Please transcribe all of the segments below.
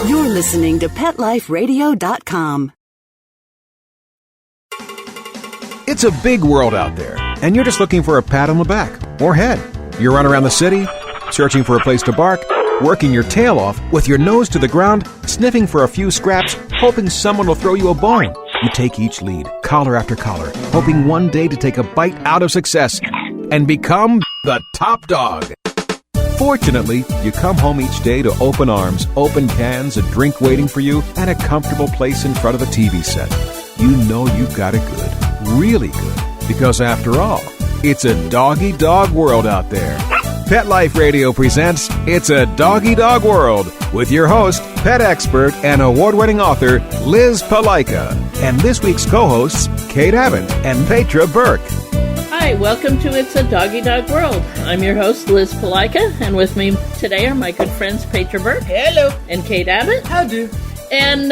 You're listening to PetLifeRadio.com. It's a big world out there, and you're just looking for a pat on the back or head. You run around the city, searching for a place to bark, working your tail off with your nose to the ground, sniffing for a few scraps, hoping someone will throw you a bone. You take each lead, collar after collar, hoping one day to take a bite out of success and become the top dog. Fortunately, you come home each day to open arms, open cans, a drink waiting for you, and a comfortable place in front of the TV set. You know you've got it good, really good, because after all, it's a doggy dog world out there. Pet Life Radio presents It's a Doggy Dog World with your host, pet expert and award-winning author Liz Palaika, and this week's co-hosts Kate Abbott and Petra Burke. Hi, welcome to It's a Doggy Dog World. I'm your host, Liz Palaika, and with me today are my good friends Petra Burke. Hello. And Kate Abbott. How do? And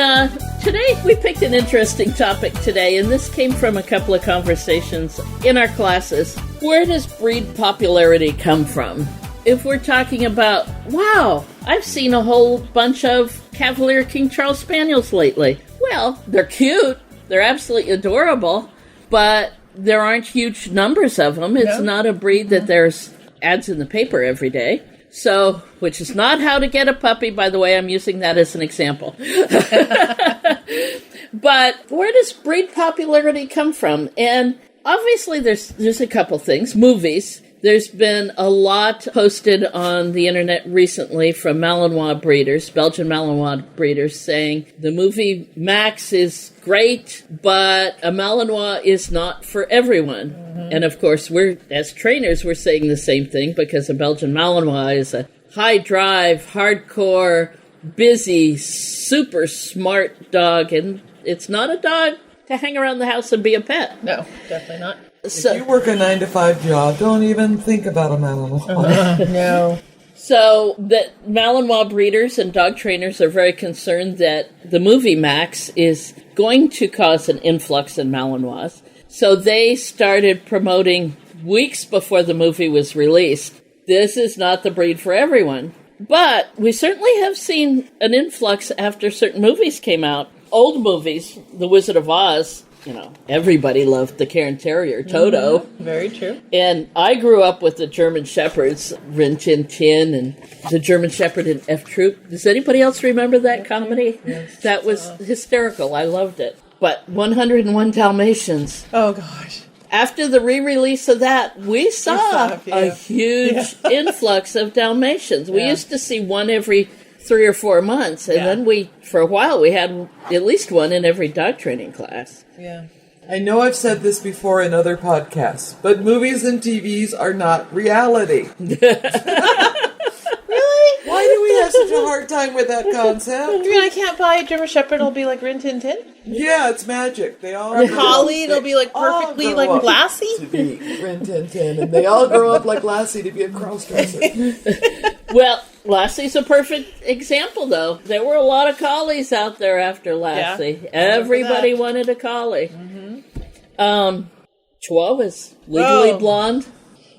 today we picked an interesting topic today, and this came from a couple of conversations in our classes. Where does breed popularity come from? If we're talking about, wow, I've seen a whole bunch of Cavalier King Charles Spaniels lately. Well, they're cute. They're absolutely adorable, but there aren't huge numbers of them. It's not a breed that there's ads in the paper every day. So, which is not how to get a puppy, by the way. I'm using that as an example. But where does breed popularity come from? And obviously there's a couple things. Movies. There's been a lot posted on the internet recently from Malinois breeders, Belgian Malinois breeders, saying the movie Max is great, but a Malinois is not for everyone. Mm-hmm. And of course, as trainers, we're saying the same thing because a Belgian Malinois is a high drive, hardcore, busy, super smart dog, and it's not a dog to hang around the house and be a pet. No, definitely not. If you work a 9-to-5 job, don't even think about a Malinois. No. So the Malinois breeders and dog trainers are very concerned that the movie Max is going to cause an influx in Malinois. So they started promoting weeks before the movie was released. This is not the breed for everyone. But we certainly have seen an influx after certain movies came out. Old movies, The Wizard of Oz, everybody loved the Cairn Terrier, Toto. Mm-hmm. Very true. And I grew up with the German Shepherds, Rin Tin Tin, and the German Shepherd in F Troop. Does anybody else remember that comedy? Yes. That was hysterical. I loved it. But 101 Dalmatians. Oh, gosh. After the re-release of that, we saw a huge influx of Dalmatians. We used to see one every 3 or 4 months, and then for a while, we had at least one in every dog training class. Yeah. I know I've said this before in other podcasts, but movies and TVs are not reality. Really? Why do we have such a hard time with that concept? You mean I can't buy a German Shepherd? It'll be like Rin Tin Tin? Yeah, it's magic. They all Or Collie? It'll be like perfectly like glassy? to be Rin Tin Tin, and they all grow up like Lassie to be a crossdresser. Well, Lassie's a perfect example, though. There were a lot of collies out there after Lassie. Yeah, everybody wanted a collie. Mm-hmm. Chihuahuas, Legally Blonde.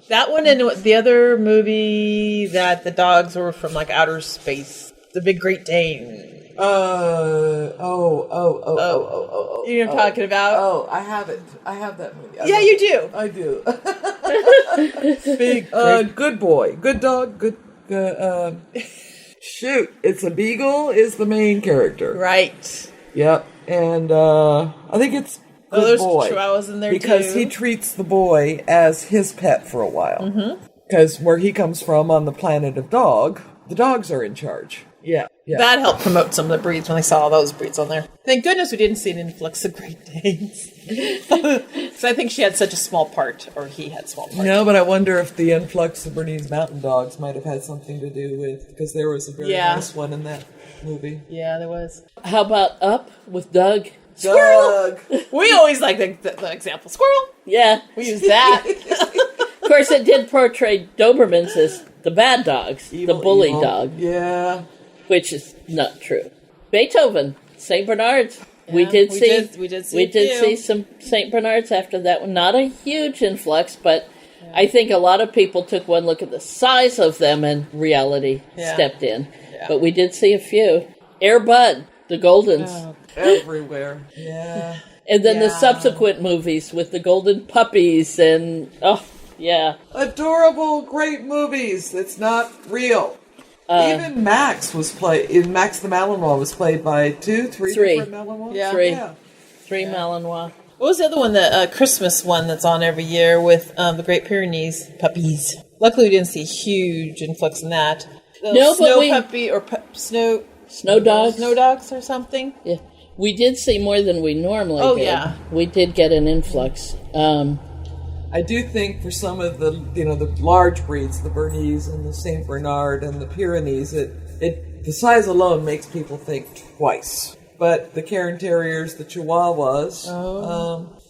That one and the other movie that the dogs were from like outer space. The Big Great Dane. You know what I'm talking about? Oh, I have it. I have that movie. You do. I do. Big, good boy. Good dog. Good. Shoot, it's a beagle is the main character. Right. Yep. And I think it's good there's boy. Chihuahuas in there because too. he treats the boy as his pet for a while. Because where he comes from on the planet of dog, the dogs are in charge. Yeah. That helped promote some of the breeds when I saw all those breeds on there. Thank goodness we didn't see an influx of Great Danes. So I think she had such a small part, or he had small part. No, but I wonder if the influx of Bernese Mountain Dogs might have had something to do with, because there was a very nice one in that movie. Yeah, there was. How about Up with Doug? Squirrel! We always like the example. Squirrel! Yeah. We use that. Of course, it did portray Dobermans as the bad dogs, the bully dog. Yeah. Which is not true. Beethoven, St. Bernards. Yeah, we did see some St. Bernards after that one. Not a huge influx, but I think a lot of people took one look at the size of them and reality stepped in. Yeah. But we did see a few. Air Bud, the Goldens. Oh, everywhere. Yeah. And then the Yeah. subsequent movies with the Golden Puppies and, oh, yeah. Adorable, great movies. It's not real. Even Max was Max the Malinois was played by three different Malinois? Yeah. Three Malinois. What was the other one? The Christmas one that's on every year with the Great Pyrenees puppies. Luckily, we didn't see a huge influx in that. No, but snow we- puppy or snow Dogs. Snow dogs or something. Yeah. We did see more than we normally Oh, did. yeah. We did get an influx. I do think for some of the the large breeds, the Bernese and the Saint Bernard and the Pyrenees, the size alone makes people think twice. But the Cairn Terriers, the Chihuahuas,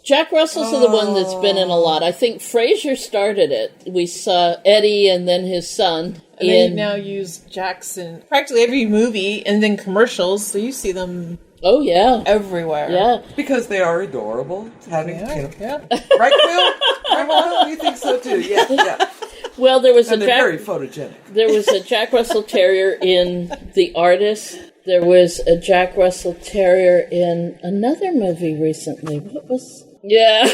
Jack Russell's the one that's been in a lot. I think Fraser started it. We saw Eddie and then his son. And they now use Jackson practically every movie and then commercials, so you see them Oh, yeah. everywhere. Yeah. because they are adorable. Having Yeah. right, Phil? Right, Phil? You think so too? Yeah. Well, there was And a they're very photogenic. There was a Jack Russell Terrier in The Artist. There was a Jack Russell Terrier in another movie recently. What was... Yeah.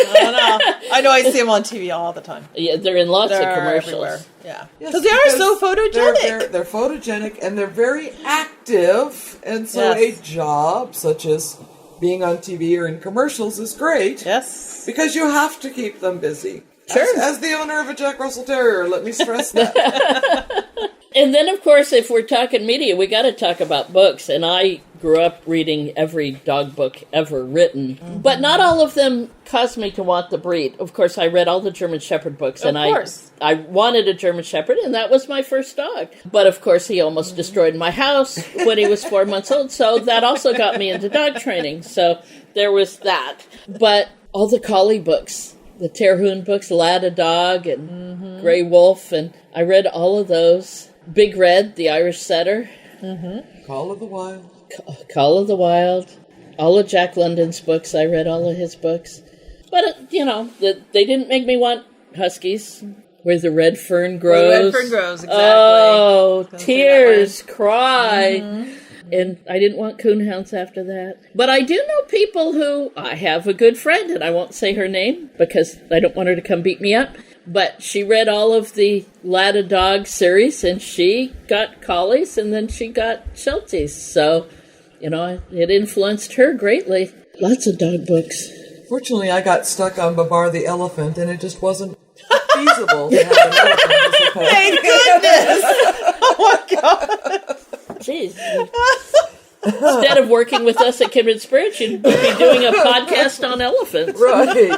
I know I see them on TV all the time. Yeah, they're in lots They're of commercials. everywhere. Yeah. Yes, Because they are so photogenic. They're photogenic and they're very active, and so Yes. a job such as being on TV or in commercials is great. Yes. Because you have to keep them busy. Sure. As the owner of a Jack Russell Terrier, let me stress that. And then, of course, if we're talking media, we got to talk about books. And I grew up reading every dog book ever written. Mm-hmm. But not all of them caused me to want the breed. Of course, I read all the German Shepherd books. And I wanted a German Shepherd, and that was my first dog. But, of course, he almost destroyed my house when he was 4 months old. So that also got me into dog training. So there was that. But all the collie books, the Terhune books, Lada Dog and Grey Wolf, and I read all of those. Big Red, the Irish Setter. Call of the Wild. Call of the Wild. All of Jack London's books. I read all of his books. But, they didn't make me want Huskies, where the red fern grows. Where the red fern grows, exactly. Oh, tears, cry. And I didn't want coonhounds after that. But I do know people who... I have a good friend, and I won't say her name, because I don't want her to come beat me up. But she read all of the Lada Dog series, and she got collies, and then she got Shelties. So, it influenced her greatly. Lots of dog books. Fortunately, I got stuck on Babar the elephant, and it just wasn't feasible to have an elephant as a pet. Thank goodness! Oh my God! Jeez. Instead of working with us at Kindred Spirits, you'd be doing a podcast on elephants. Right.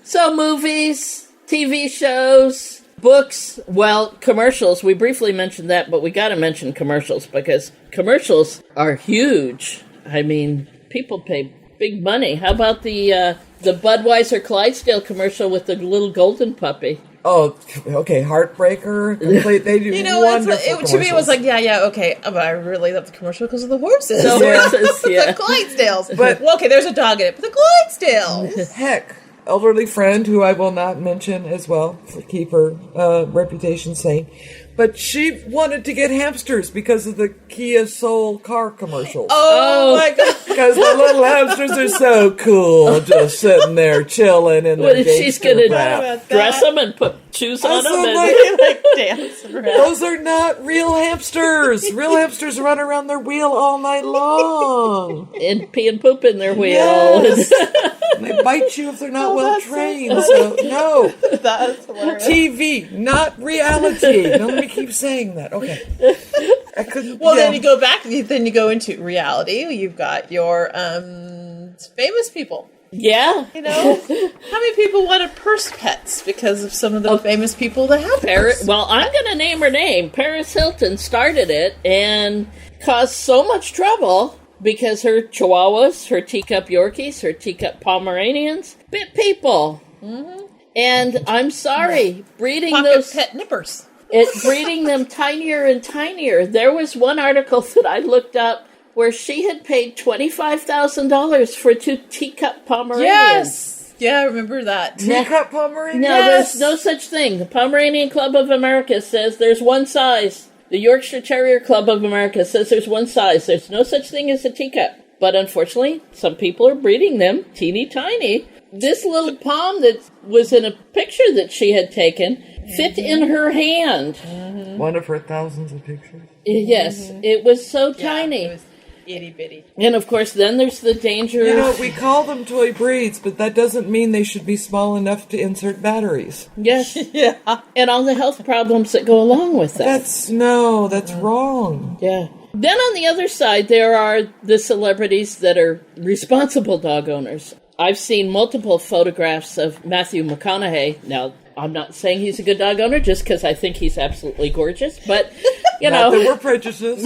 So movies, TV shows, books, commercials. We briefly mentioned that, but we got to mention commercials because commercials are huge. I mean, people pay big money. How about the Budweiser Clydesdale commercial with the little golden puppy? Oh, okay. Heartbreaker. Complete. They do wonderful to me, it was like, okay, but I really love the commercial because of the horses. The horses, yeah. The Clydesdales. But, okay, there's a dog in it, but the Clydesdales. Heck, elderly friend who I will not mention as well, to keep her reputation sane. But she wanted to get hamsters because of the Kia Soul car commercials. Oh my God. Because the little hamsters are so cool, just sitting there chilling in their She's going to wrap. dress them and put shoes on them. like, Dance around. those are not real hamsters. Real hamsters run around their wheel all night long. And pee and poop in their wheel. Yes. And they bite you if they're not well trained. So, no. That's hilarious. TV, not reality. Now, let me keep saying that. Okay. I couldn't. Well, then you go back, then you go into reality. You've got your famous people. Yeah. How many people wanted purse pets because of some of the famous people that have purse? Well, I'm going to name her name. Paris Hilton started it and caused so much trouble because her Chihuahuas, her teacup Yorkies, her teacup Pomeranians bit people. Mm-hmm. And I'm sorry, breeding Pocket pet nippers. Breeding them tinier and tinier. There was one article that I looked up where she had paid $25,000 for 2 teacup Pomeranians. Yes. Yeah, I remember that. Teacup Pomeranian? No, there's no such thing. The Pomeranian Club of America says there's one size. The Yorkshire Terrier Club of America says there's one size. There's no such thing as a teacup. But unfortunately, some people are breeding them teeny tiny. This little palm that was in a picture that she had taken fit in her hand. One of her thousands of pictures. Yes, it was so tiny. It was itty bitty. And of course, then there's the danger. You know, we call them toy breeds, but that doesn't mean they should be small enough to insert batteries. Yes. Yeah. And all the health problems that go along with that. That's wrong. Yeah. Then on the other side, there are the celebrities that are responsible dog owners. I've seen multiple photographs of Matthew McConaughey. Now, I'm not saying he's a good dog owner just because I think he's absolutely gorgeous, but, you know. Not that we're prejudiced.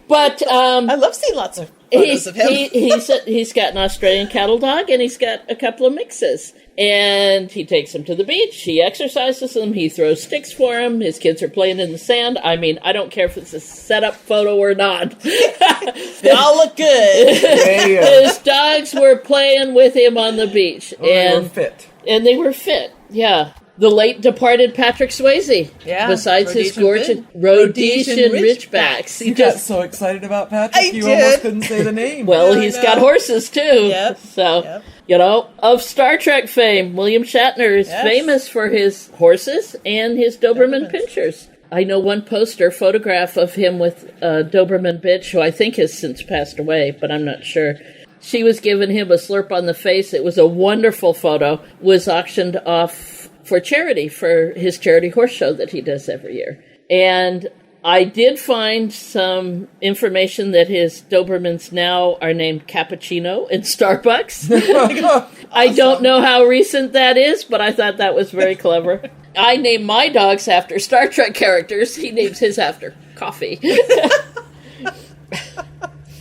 But I love seeing lots of photos of him. he's got an Australian cattle dog, and he's got a couple of mixes. And he takes them to the beach. He exercises them. He throws sticks for them. His kids are playing in the sand. I mean, I don't care if it's a set-up photo or not. They all look good. His dogs were playing with him on the beach. They were fit. And they were fit, yeah. The late departed Patrick Swayze. Yeah. Besides his Rhodesian gorgeous Rhodesian Ridgebacks. You got so excited about Patrick, you did. almost couldn't say the name. Well, he's got horses, too. Yep. So, Yep. you know, of Star Trek fame, William Shatner is famous for his horses and his Doberman Pinschers. I know one poster photograph of him with a Doberman bitch, who I think has since passed away, but I'm not sure. She was giving him a slurp on the face. It was a wonderful photo. Was auctioned off for charity, for his charity horse show that he does every year. And I did find some information that his Dobermans now are named Cappuccino in Starbucks. Awesome. I don't know how recent that is, but I thought that was very clever. I name my dogs after Star Trek characters. He names his after coffee.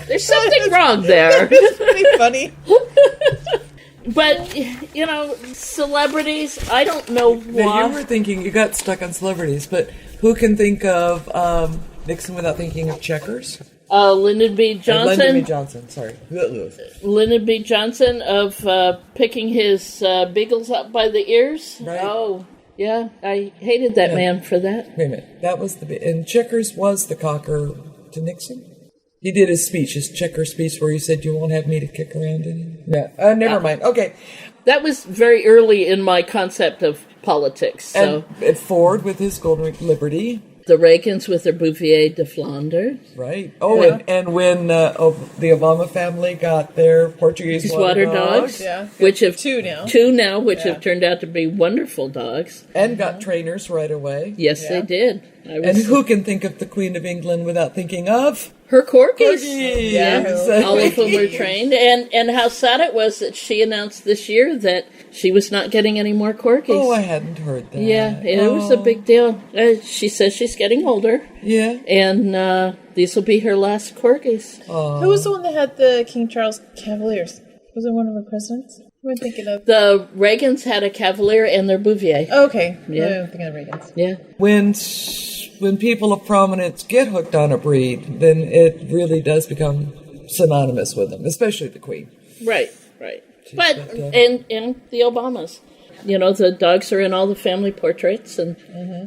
There's something wrong there. It's pretty funny. But, you know, celebrities, I don't know why. You were thinking, you got stuck on celebrities, but who can think of Nixon without thinking of Checkers? Lyndon B. Johnson. Lyndon B. Johnson, sorry. Lyndon B. Johnson of picking his beagles up by the ears. Right. Oh, yeah. I hated that man for that. Wait a minute. That was and Checkers was the cocker to Nixon? He did his speech, his Checker speech, where he said, "You won't have me to kick around in." Yeah, never mind. Okay. That was very early in my concept of politics. So. And Ford with his Golden Liberty. The Reagans with their Bouvier de Flandre. Right. Oh, yeah. and when the Obama family got their Portuguese water dogs. Yeah. Which have two now, which have turned out to be wonderful dogs. And got trainers right away. Yes, they did. And who can think of the Queen of England without thinking of... her corgis. Yeah, all of them were trained. And how sad it was that she announced this year that she was not getting any more corgis. Oh, I hadn't heard that. Yeah, it was a big deal. She says she's getting older. Yeah. And these will be her last corgis. Who was the one that had the King Charles Cavaliers? Was it one of the presidents? Who am I thinking of? The Reagans had a Cavalier and their Bouvier. Oh, okay. Yeah. I'm thinking of Reagans. Yeah. When people of prominence get hooked on a breed, then it really does become synonymous with them, especially the Queen. Right. But, and the Obamas. You know, the dogs are in all the family portraits and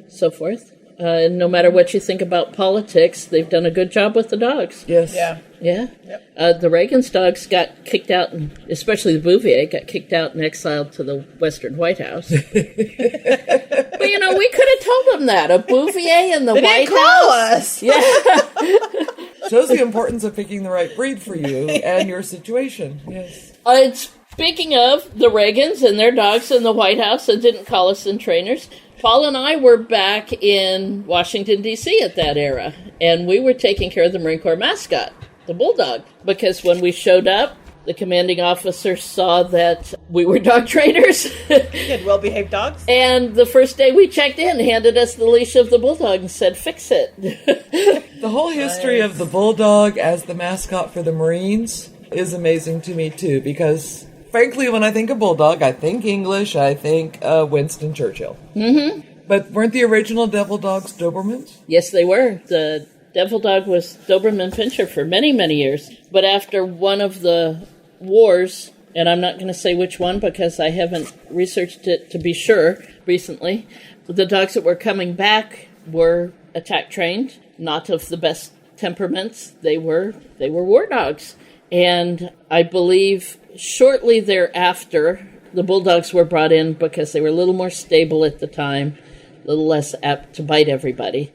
so forth. And no matter what you think about politics, they've done a good job with the dogs. Yes. Yeah. Yep. The Reagan's dogs got kicked out, and especially the Bouvier, got kicked out and exiled to the Western White House. But, you know, we could have told them that. A Bouvier in the White House. Us. Yeah. Shows the importance of picking the right breed for you and your situation. Yes. Speaking of the Reagans and their dogs in the White House that didn't call us in trainers, Paul and I were back in Washington, D.C. at that era, and we were taking care of the Marine Corps mascot, the Bulldog, because when we showed up, the commanding officer saw that we were dog trainers. You had well-behaved dogs? And the first day we checked in, handed us the leash of the Bulldog and said, "Fix it." The whole history of the Bulldog as the mascot for the Marines is amazing to me, too, because... frankly, when I think of Bulldog, I think English, I think Winston Churchill. Mm-hmm. But weren't the original Devil Dogs Dobermans? Yes, they were. The Devil Dog was Doberman Pinscher for many, many years. But after one of the wars, and I'm not going to say which one because I haven't researched it to be sure recently, the dogs that were coming back were attack trained, not of the best temperaments. They were war dogs. And I believe shortly thereafter, the bulldogs were brought in because they were a little more stable at the time, a little less apt to bite everybody.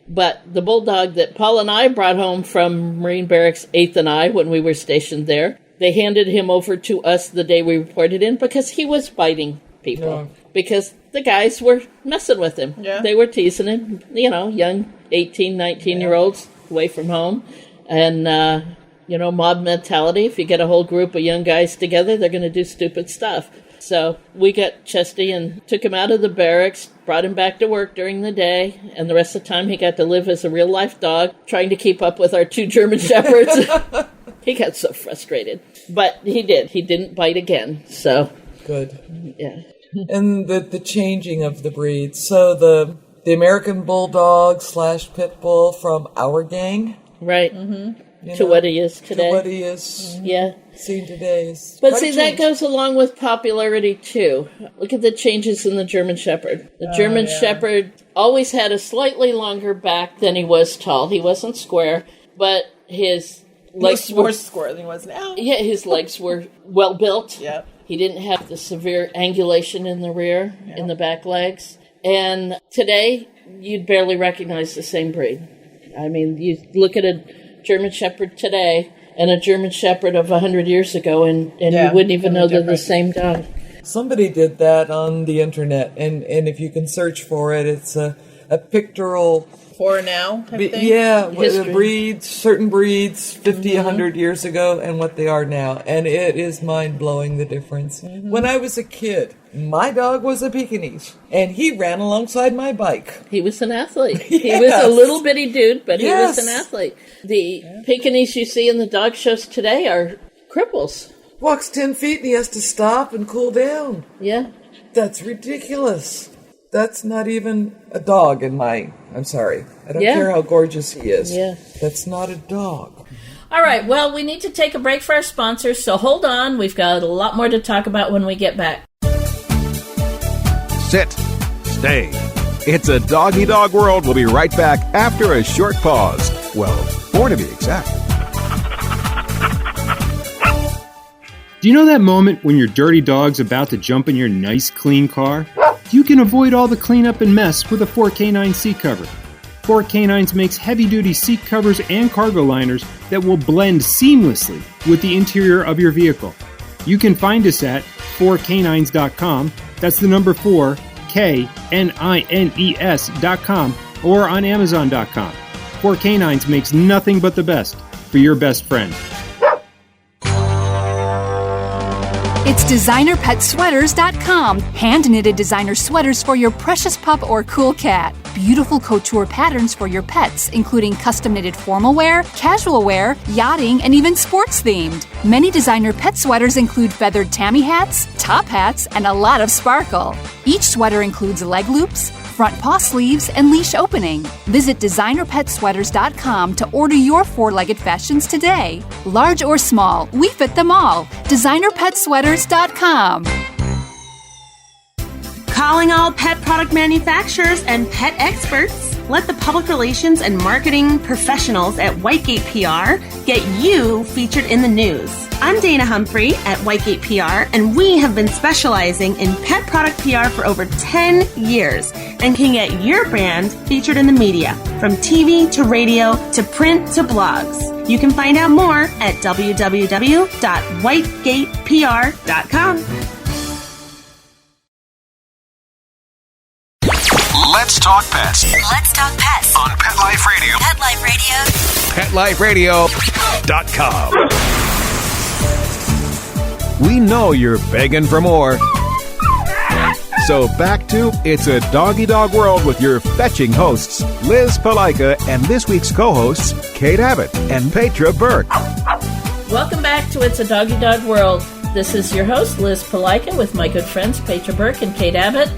But the bulldog that Paul and I brought home from Marine Barracks 8th and I when we were stationed there, they handed him over to us the day we reported in because he was biting people. Yeah. Because the guys were messing with him. Yeah. They were teasing him, young 18, 19-year-olds away from home. And, mob mentality. If you get a whole group of young guys together, they're going to do stupid stuff. So we got Chesty and took him out of the barracks, brought him back to work during the day, and the rest of the time he got to live as a real-life dog, trying to keep up with our 2 German Shepherds. He got so frustrated. But he did. He didn't bite again, so... Good. Yeah. And the changing of the breeds. So the American Bulldog / Pit Bull from our gang. Right. Mm-hmm. To what he is today. To what he is seen today. But see, that goes along with popularity, too. Look at the changes in the German Shepherd. The German Shepherd always had a slightly longer back than he was tall. He wasn't square, but his legs were more square than he was now. Yeah, his legs were well built. Yeah. He didn't have the severe angulation in the rear, in the back legs. And today, you'd barely recognize the same breed. I mean, you look at a German Shepherd today and a German Shepherd of 100 years ago, and you wouldn't even know they're the same dog. Somebody did that on the internet, and if you can search for it, it's a pictorial... For now type thing? Yeah, breeds, certain breeds 50, 100 years ago and what they are now. And it is mind-blowing, the difference. Mm-hmm. When I was a kid, my dog was a Pekingese, and he ran alongside my bike. He was an athlete. Yes. He was a little bitty dude, but he was an athlete. The Pekingese you see in the dog shows today are cripples. Walks 10 feet and he has to stop and cool down. Yeah. That's ridiculous. That's not even a dog in my... I'm sorry. I don't care how gorgeous he is. Yeah. That's not a dog. All right. Well, we need to take a break for our sponsors, so hold on. We've got a lot more to talk about when we get back. Sit. Stay. It's a Doggy Dog World. We'll be right back after a short pause. Well, 4 to be exact. Do you know that moment when your dirty dog's about to jump in your nice, clean car? You can avoid all the cleanup and mess with a 4K9 seat cover. 4K9s makes heavy-duty seat covers and cargo liners that will blend seamlessly with the interior of your vehicle. You can find us at 4K9s.com. That's the number 4, KNINES.com, or on Amazon.com. 4K9s makes nothing but the best for your best friend. It's DesignerPetSweaters.com. Hand-knitted designer sweaters for your precious pup or cool cat. Beautiful couture patterns for your pets, including custom-knitted formal wear, casual wear, yachting, and even sports-themed. Many designer pet sweaters include feathered tammy hats, top hats, and a lot of sparkle. Each sweater includes leg loops, front paw sleeves, and leash opening. Visit DesignerPetSweaters.com to order your 4-legged fashions today. Large or small, we fit them all. DesignerPetSweaters.com. Calling all pet product manufacturers and pet experts. Let the public relations and marketing professionals at Whitegate PR get you featured in the news. I'm Dana Humphrey at Whitegate PR, and we have been specializing in pet product PR for over 10 years and can get your brand featured in the media, from TV to radio to print to blogs. You can find out more at www.whitegatepr.com. Let's talk pets. Let's talk pets On Pet Life Radio. Pet Life Radio. PetLifeRadio.com. We know you're begging for more. So back to It's a Doggy Dog World with your fetching hosts, Liz Palaika, and this week's co-hosts, Kate Abbott and Petra Burke. Welcome back to It's a Doggy Dog World. This is your host, Liz Palaika, with my good friends Petra Burke and Kate Abbott.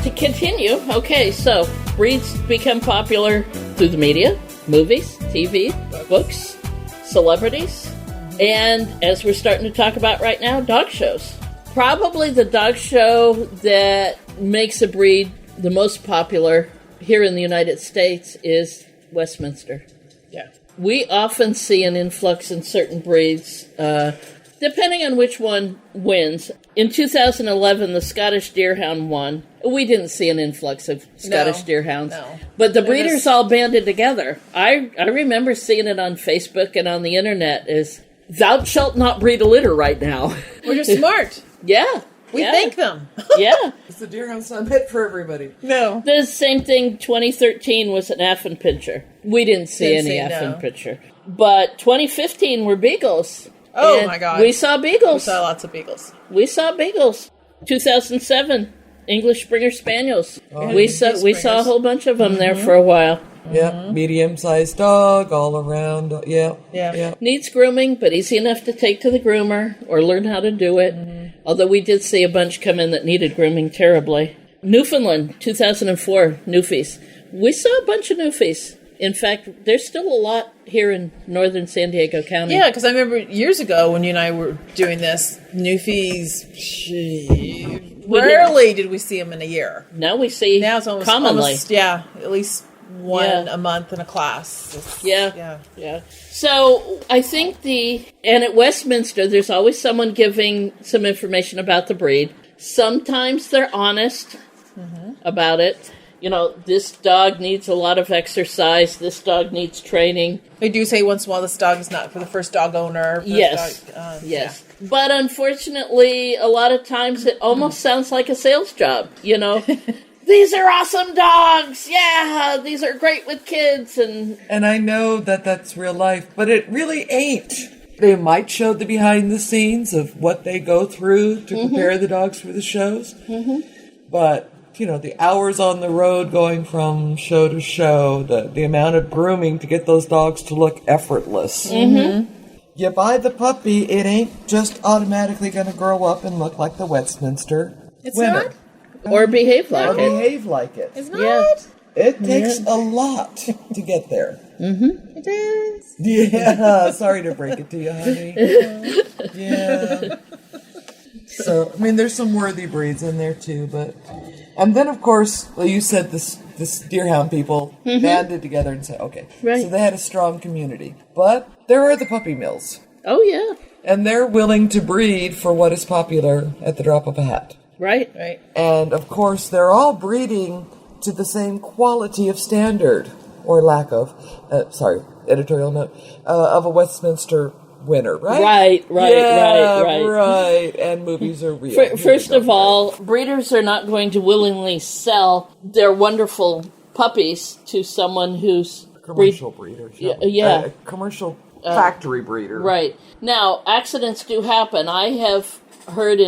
To continue, okay, so breeds become popular through the media, movies, TV, books, celebrities, and as we're starting to talk about right now, dog shows. Probably the dog show that makes a breed the most popular here in the United States is Westminster. Yeah. We often see an influx in certain breeds, depending on which one wins. In 2011, the Scottish Deerhound won. We didn't see an influx of Scottish Deerhounds. No. But the breeders all banded together. I remember seeing it on Facebook and on the internet as, thou shalt not breed a litter right now. Well, you're smart. Yeah. We thank them. Yeah. It's the Deerhound's not meant for everybody. No. The same thing, 2013 was an Affenpinscher. We didn't see any Affenpinscher. But 2015 were Beagles. Oh, and my God. We saw Beagles. We saw lots of Beagles. We saw Beagles. 2007, English Springer Spaniels. We saw a whole bunch of them there for a while. Yeah, medium-sized dog all around. Yeah. Needs grooming, but easy enough to take to the groomer or learn how to do it. Although we did see a bunch come in that needed grooming terribly. Newfoundland, 2004, Newfies. We saw a bunch of Newfies. In fact, there's still a lot here in northern San Diego County. Yeah, because I remember years ago when you and I were doing this, Newfies, rarely did we see them in a year. Now we see now it's almost, commonly. At least one a month in a class. Yeah. So I think and at Westminster, there's always someone giving some information about the breed. Sometimes they're honest about it. You know, this dog needs a lot of exercise. This dog needs training. They do say once in a while this dog is not for the first dog owner. Yes. But unfortunately, a lot of times it almost sounds like a sales job, you know. These are awesome dogs. Yeah, these are great with kids. And I know that that's real life, but it really ain't. They might show the behind the scenes of what they go through to prepare the dogs for the shows. But, you know, the hours on the road going from show to show, the amount of grooming to get those dogs to look effortless. You buy the puppy, it ain't just automatically going to grow up and look like the Westminster winner. Not? Or behave like it. It's not? It takes a lot to get there. It is. Yeah, sorry to break it to you, honey. Yeah. So, I mean, there's some worthy breeds in there, too, but... And then, of course, well, you said this Deerhound people banded together and said, okay, so they had a strong community. But there are the puppy mills. Oh, yeah. And they're willing to breed for what is popular at the drop of a hat. Right. And, of course, they're all breeding to the same quality of standard, or lack of, editorial note, of a Westminster winner, right? Right. And movies are real. First of all, breeders are not going to willingly sell their wonderful puppies to someone who's... Commercial breeder. Yeah. Commercial factory breeder. Right. Now, accidents do happen. I have heard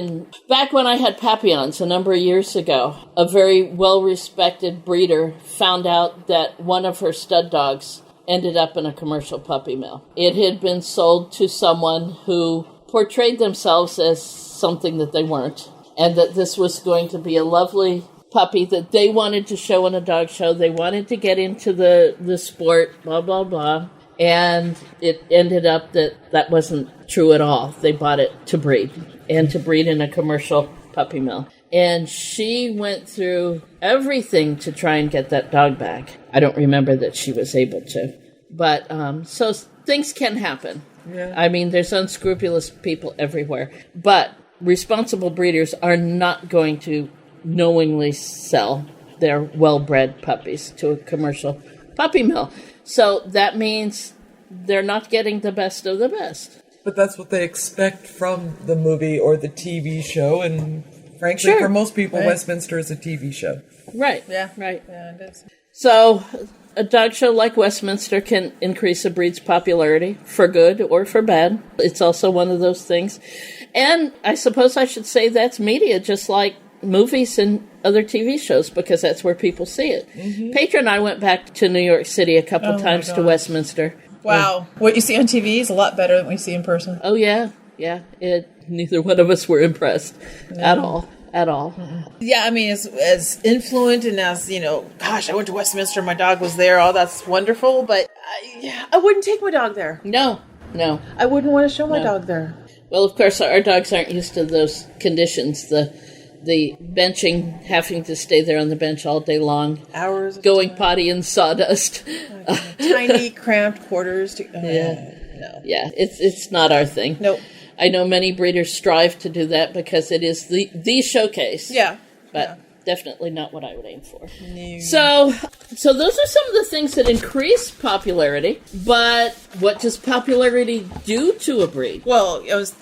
back when I had Papillons a number of years ago, a very well-respected breeder found out that one of her stud dogs ended up in a commercial puppy mill. It had been sold to someone who portrayed themselves as something that they weren't, and that this was going to be a lovely puppy that they wanted to show in a dog show. They wanted to get into the sport, blah, blah, blah. And it ended up that wasn't true at all. They bought it to breed, and to breed in a commercial puppy mill. And she went through everything to try and get that dog back. I don't remember that she was able to. But, so things can happen. Yeah. I mean, there's unscrupulous people everywhere. But responsible breeders are not going to knowingly sell their well-bred puppies to a commercial puppy mill. So that means they're not getting the best of the best. But that's what they expect from the movie or the TV show, and frankly, for most people, Westminster is a TV show. Right. Yeah. Right. Yeah, it is. So a dog show like Westminster can increase a breed's popularity for good or for bad. It's also one of those things. And I suppose I should say that's media, just like movies and other TV shows, because that's where people see it. Petra and I went back to New York City a couple times to Westminster. Wow. What you see on TV is a lot better than what you see in person. Oh, yeah. Yeah. Neither one of us were impressed at all. Yeah, I mean, as influent and as, gosh, I went to Westminster, my dog was there, all that's wonderful, but I wouldn't take my dog there. No. I wouldn't want to show my dog there. Well, of course, our dogs aren't used to those conditions. The the benching, having to stay there on the bench all day long, Hours. going potty in sawdust. Tiny, cramped quarters. No. Yeah, it's not our thing. Nope. I know many breeders strive to do that because it is the showcase. Yeah. But definitely not what I would aim for. No. So those are some of the things that increase popularity, but what does popularity do to a breed? Well, I was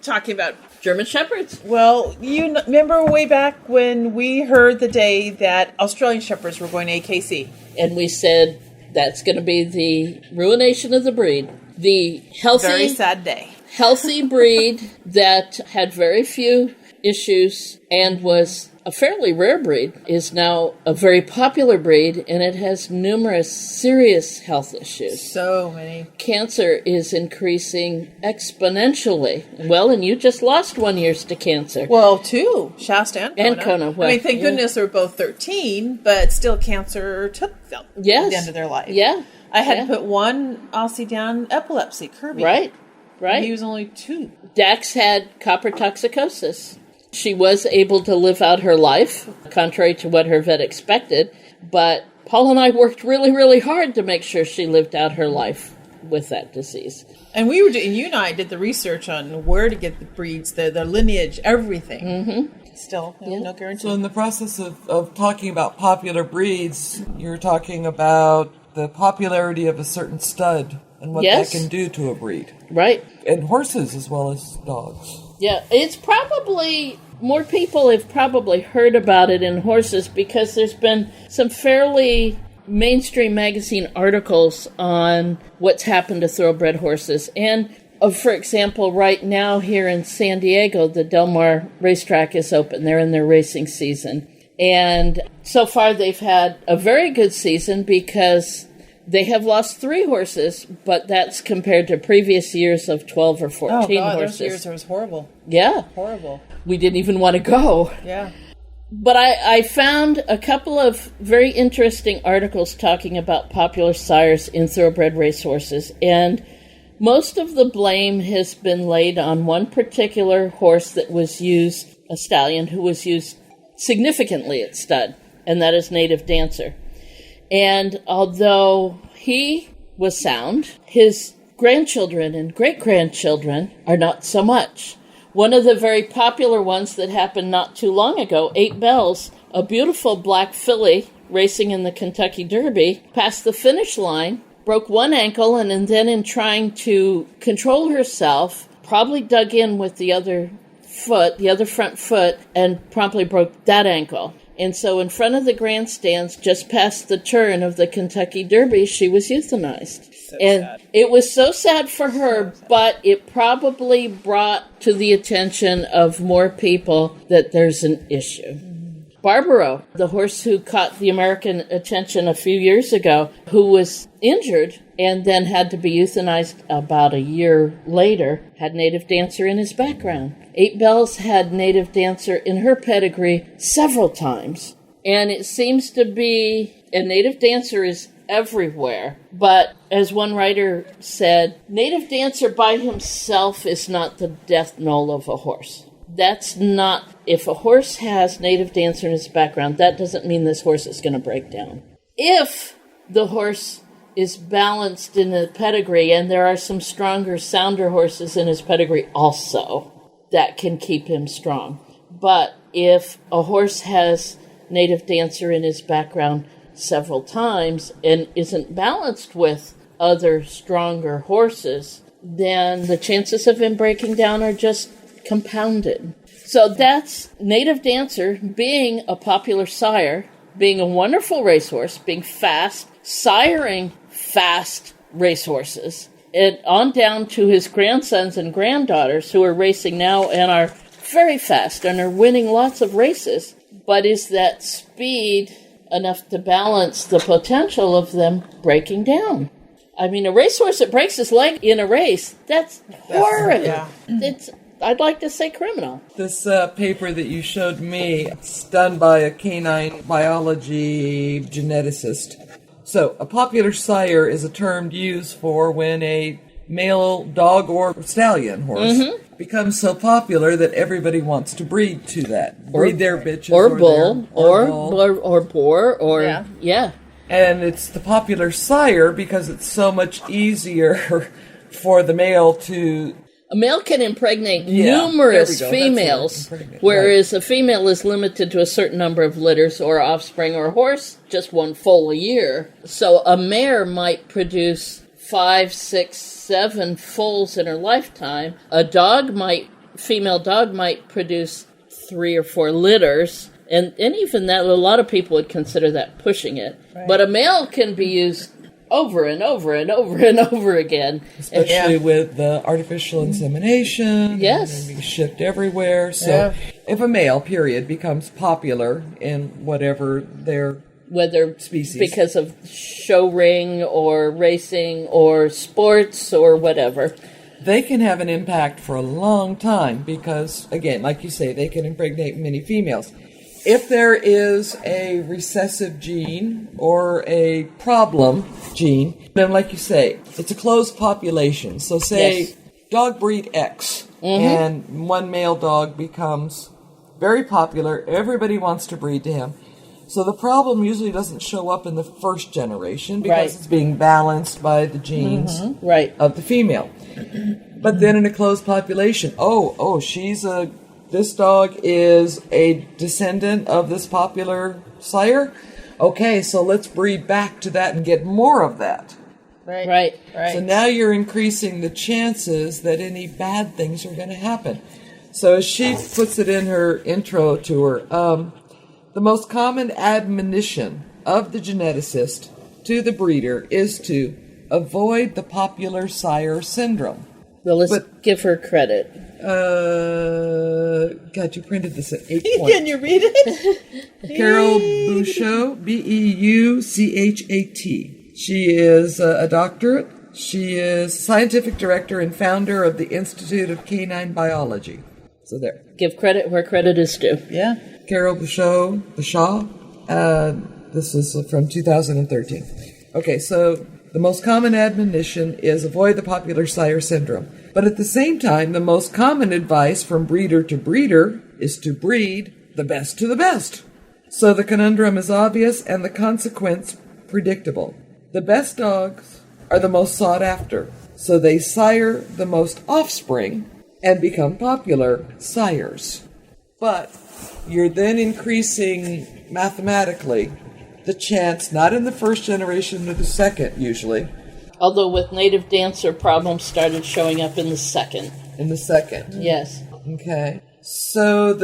talking about German Shepherds. Well, you remember way back when we heard the day that Australian Shepherds were going to AKC. And we said that's going to be the ruination of the breed. The healthy, very sad day. Healthy breed that had very few issues and was a fairly rare breed is now a very popular breed, and it has numerous serious health issues. So many. Cancer is increasing exponentially. Well, and you just lost 1 year to cancer. Well, two. Shasta and Kona. Kona. Well, I mean, thank goodness they were both 13, but still cancer took them at the end of their life. Yeah. I had to put one Aussie down epilepsy, Kirby. Right. And he was only 2. Dax had copper toxicosis. She was able to live out her life, contrary to what her vet expected, but Paul and I worked really, really hard to make sure she lived out her life with that disease. And we were doing, you and I did the research on where to get the breeds, their lineage, everything. Mm-hmm. Still, no guarantee. So in the process of talking about popular breeds, you're talking about the popularity of a certain stud and what that can do to a breed. Right. And horses as well as dogs. Yeah, it's probably, more people have probably heard about it in horses because there's been some fairly mainstream magazine articles on what's happened to thoroughbred horses. And, for example, right now here in San Diego, the Del Mar racetrack is open. They're in their racing season. And so far they've had a very good season because they have lost 3 horses, but that's compared to previous years of 12 or 14 horses. Those years was horrible. Yeah. Horrible. We didn't even want to go. Yeah. But I found a couple of very interesting articles talking about popular sires in thoroughbred racehorses, and most of the blame has been laid on one particular horse that was used, a stallion who was used significantly at stud, and that is Native Dancer. And although he was sound, his grandchildren and great-grandchildren are not so much. One of the very popular ones that happened not too long ago, 8 Bells, a beautiful black filly racing in the Kentucky Derby, passed the finish line, broke one ankle, and then in trying to control herself, probably dug in with the other front foot, and promptly broke that ankle. And so in front of the grandstands, just past the turn of the Kentucky Derby, she was euthanized. Sad. It was so sad for her, but it probably brought to the attention of more people that there's an issue. Barbaro, the horse who caught the American attention a few years ago, who was injured and then had to be euthanized about a year later, had Native Dancer in his background. 8 Bells had Native Dancer in her pedigree several times. And it seems to be, a Native Dancer is everywhere. But as one writer said, Native Dancer by himself is not the death knell of a horse. That's not, if a horse has Native Dancer in his background, that doesn't mean this horse is going to break down. If the horse is balanced in the pedigree, and there are some stronger, sounder horses in his pedigree also, that can keep him strong. But if a horse has Native Dancer in his background several times and isn't balanced with other stronger horses, then the chances of him breaking down are just compounded. So that's Native Dancer being a popular sire, being a wonderful racehorse, being fast, siring fast racehorses, and on down to his grandsons and granddaughters who are racing now and are very fast and are winning lots of races. But is that speed enough to balance the potential of them breaking down? I mean, a racehorse that breaks his leg in a race, that's horrid. Yeah. I'd like to say criminal. This paper that you showed me, it's done by a canine biology geneticist. So, a popular sire is a term used for when a male dog or stallion horse becomes so popular that everybody wants to breed to that. Breed their bitches. Or bull. Or boar. Or, yeah. And it's the popular sire because it's so much easier for the male to... A male can impregnate numerous females, whereas a female is limited to a certain number of litters or offspring, or a horse just one foal a year. So a mare might produce 5, 6, 7 foals in her lifetime. A female dog might produce 3 or 4 litters. And even that, a lot of people would consider that pushing it. Right. But a male can be used over and over and over and over again. Especially with the artificial insemination. Yes. And being shipped everywhere. So if a male, period, becomes popular in whatever their species. Because of show ring or racing or sports or whatever. They can have an impact for a long time because, again, like you say, they can impregnate many females. If there is a recessive gene or a problem gene, then like you say, it's a closed population. So say dog breed X, and one male dog becomes very popular. Everybody wants to breed to him. So the problem usually doesn't show up in the first generation because it's being balanced by the genes of the female. But then in a closed population, this dog is a descendant of this popular sire. Okay, so let's breed back to that and get more of that. Right. So now you're increasing the chances that any bad things are going to happen. So as she puts it in her intro to her, the most common admonition of the geneticist to the breeder is to avoid the popular sire syndrome. Well, let's give her credit. God, you printed this at 8 points. Can you read it? Carol Bouchat, Beuchat. She is a doctorate. She is scientific director and founder of the Institute of Canine Biology. So there. Give credit where credit is due. Yeah. Carol Bouchat. This is from 2013. Okay, so the most common admonition is avoid the popular sire syndrome. But at the same time, the most common advice from breeder to breeder is to breed the best to the best. So the conundrum is obvious and the consequence predictable. The best dogs are the most sought after, so they sire the most offspring and become popular sires. But you're then increasing mathematically the chance, not in the first generation or the second usually. Although with native dancer, problems started showing up in the second. In the second? Yes. Okay. So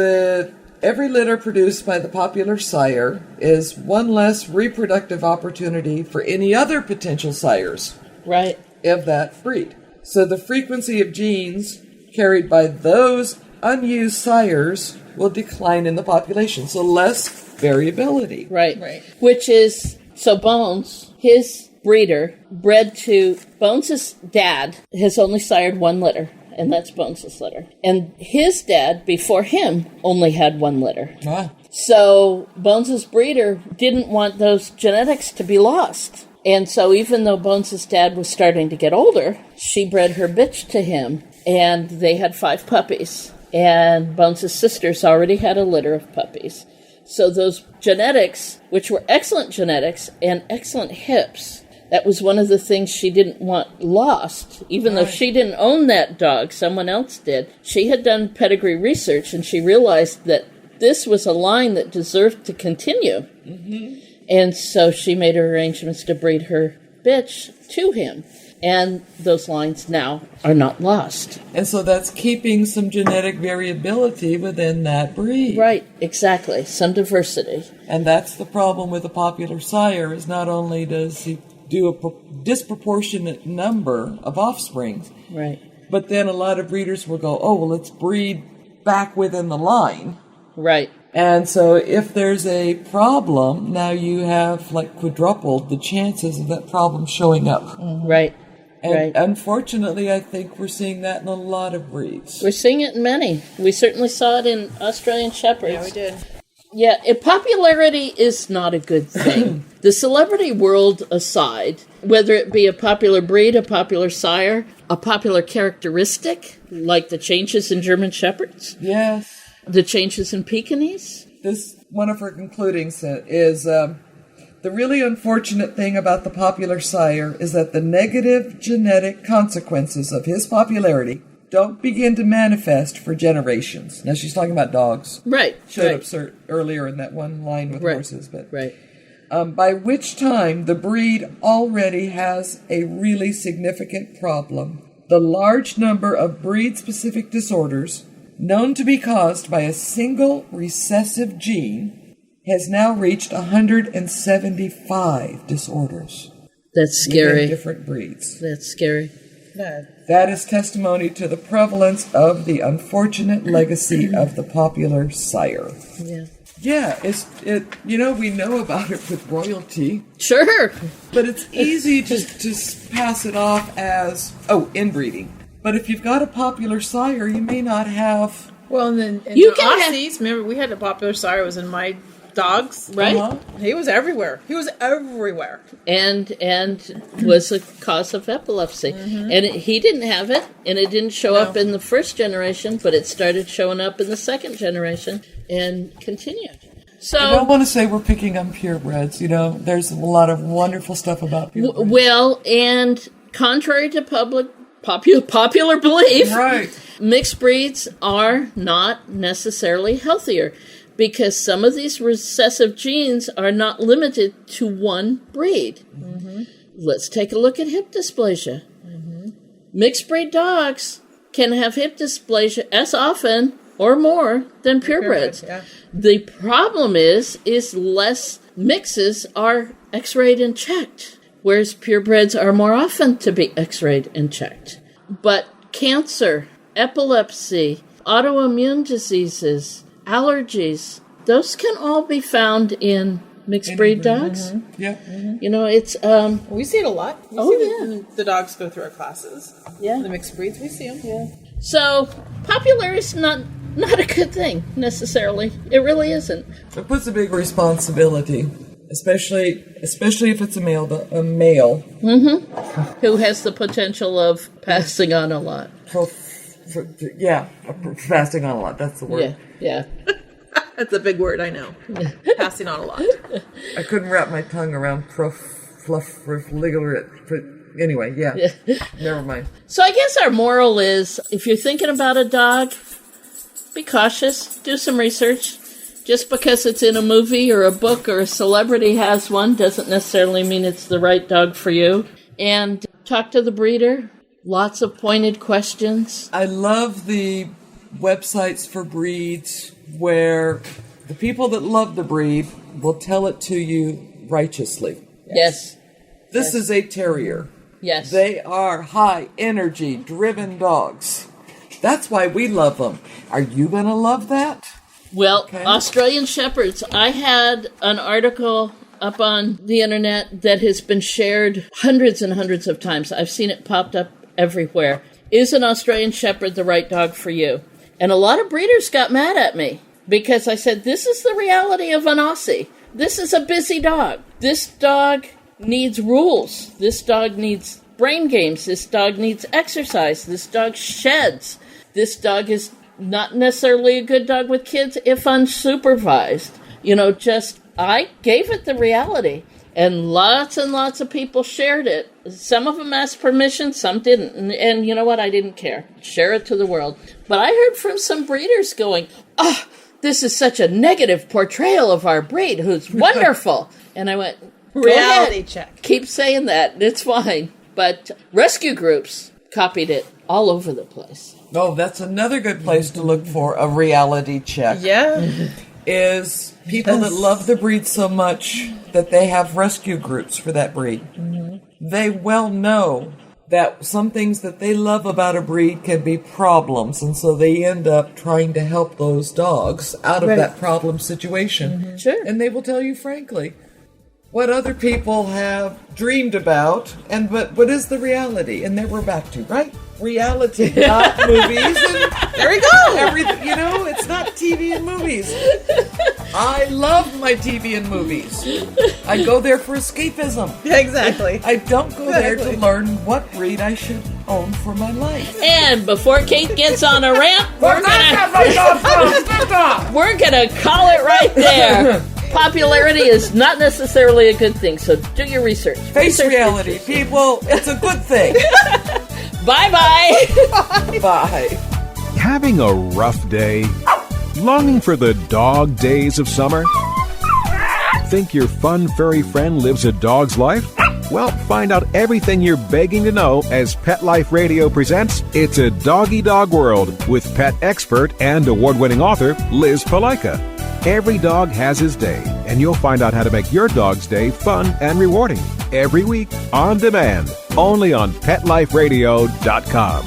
every litter produced by the popular sire is one less reproductive opportunity for any other potential sires. Right. Of that breed. So the frequency of genes carried by those unused sires will decline in the population. So less variability. Right. Which is, so Bones, his breeder, bred to, Bones' dad has only sired 1 litter, and that's Bones' litter. And his dad, before him, only had 1 litter. Ah. So Bones' breeder didn't want those genetics to be lost. And so even though Bones' dad was starting to get older, she bred her bitch to him, and they had 5 puppies. And Bones' sisters already had a litter of puppies. So those genetics, which were excellent genetics and excellent hips, that was one of the things she didn't want lost. Even though she didn't own that dog, someone else did. She had done pedigree research, and she realized that this was a line that deserved to continue. Mm-hmm. And so she made her arrangements to breed her bitch to him. And those lines now are not lost. And so that's keeping some genetic variability within that breed. Right, exactly. Some diversity. And that's the problem with a popular sire, is not only does he do a disproportionate number of offspring, right, but then a lot of breeders will go, let's breed back within the line. Right. And so if there's a problem, now you have quadrupled the chances of that problem showing up. Mm-hmm. Right. And unfortunately, I think we're seeing that in a lot of breeds. We're seeing it in many. We certainly saw it in Australian Shepherds. Yeah, we did. Yeah, popularity is not a good thing. The celebrity world aside, whether it be a popular breed, a popular sire, a popular characteristic, like the changes in German Shepherds. Yes. The changes in Pekingese. This, one of her concluding is, the really unfortunate thing about the popular sire is that the negative genetic consequences of his popularity don't begin to manifest for generations. Now, she's talking about dogs. Right. Showed up earlier in that one line with horses. But right. By which time the breed already has a really significant problem. The large number of breed-specific disorders known to be caused by a single recessive gene has now reached 175 disorders. That's scary. Within different breeds. That's scary. That is testimony to the prevalence of the unfortunate legacy of the popular sire. Yeah. Yeah, we know about it with royalty. Sure. But it's easy to pass it off as, inbreeding. But if you've got a popular sire, you may not have... Well, and then you the Aussies, remember we had a popular sire, was in my dogs. Right. He was everywhere. And was a cause of epilepsy. Mm-hmm. And he didn't have it, and it didn't show up in the first generation, but it started showing up in the second generation and continued. So I don't want to say we're picking on purebreds. There's a lot of wonderful stuff about purebreds. Well, and contrary to popular belief, right, mixed breeds are not necessarily healthier, because some of these recessive genes are not limited to one breed. Mm-hmm. Let's take a look at hip dysplasia. Mm-hmm. Mixed breed dogs can have hip dysplasia as often or more than purebreds. Yeah. The problem is less mixes are x-rayed and checked, whereas purebreds are more often to be x-rayed and checked. But cancer, epilepsy, autoimmune diseases, allergies, those can all be found in mixed breed dogs. Mm-hmm. Yeah. Mm-hmm. It's... we see it a lot. We see the dogs go through our classes. Yeah. The mixed breeds, we see them. Yeah. So, popularity is not a good thing, necessarily. It really isn't. It puts a big responsibility, especially if it's a male. Mm-hmm. Who has the potential of passing on a lot. Passing on a lot, that's the word. Yeah. That's a big word, I know. Passing on a lot. I couldn't wrap my tongue around anyway, yeah. Never mind. So I guess our moral is, if you're thinking about a dog, be cautious, do some research. Just because it's in a movie or a book or a celebrity has one doesn't necessarily mean it's the right dog for you. And talk to the breeder. Lots of pointed questions. I love the websites for breeds where the people that love the breed will tell it to you righteously. Yes. This is a terrier. Yes. They are high energy driven dogs. That's why we love them. Are you going to love that? Well, okay. Australian Shepherds. I had an article up on the internet that has been shared hundreds and hundreds of times. I've seen it popped up everywhere. Is an Australian Shepherd the right dog for you? And a lot of breeders got mad at me because I said, this is the reality of an Aussie. This is a busy dog. This dog needs rules. This dog needs brain games. This dog needs exercise. This dog sheds. This dog is not necessarily a good dog with kids if unsupervised. I gave it the reality. And lots of people shared it. Some of them asked permission, some didn't. And you know what? I didn't care. Share it to the world. But I heard from some breeders going, this is such a negative portrayal of our breed, who's wonderful. And I went, reality check. Keep saying that. It's fine. But rescue groups copied it all over the place. Oh, that's another good place to look for a reality check. Yeah. Is people that love the breed so much that they have rescue groups for that breed. Mm-hmm. They well know that some things that they love about a breed can be problems, and so they end up trying to help those dogs out of that problem situation. Mm-hmm. Sure. And they will tell you frankly what other people have dreamed about, and but what is the reality? And then we're back to, right? Reality, not movies. And there we go. Everything, it's not TV and movies. I love my TV and movies. I go there for escapism. Yeah, exactly. I don't go there to learn what breed I should own for my life. And before Kate gets on a rant, we're gonna call it right there. Popularity is not necessarily a good thing, so do your research. Face reality, people. It's a good thing. Bye-bye. Bye. Having a rough day? Longing for the dog days of summer? Think your fun furry friend lives a dog's life? Well, find out everything you're begging to know as Pet Life Radio presents It's a Doggy Dog World with pet expert and award-winning author Liz Palaika. Every dog has his day, and you'll find out how to make your dog's day fun and rewarding. Every week, on demand, only on PetLifeRadio.com.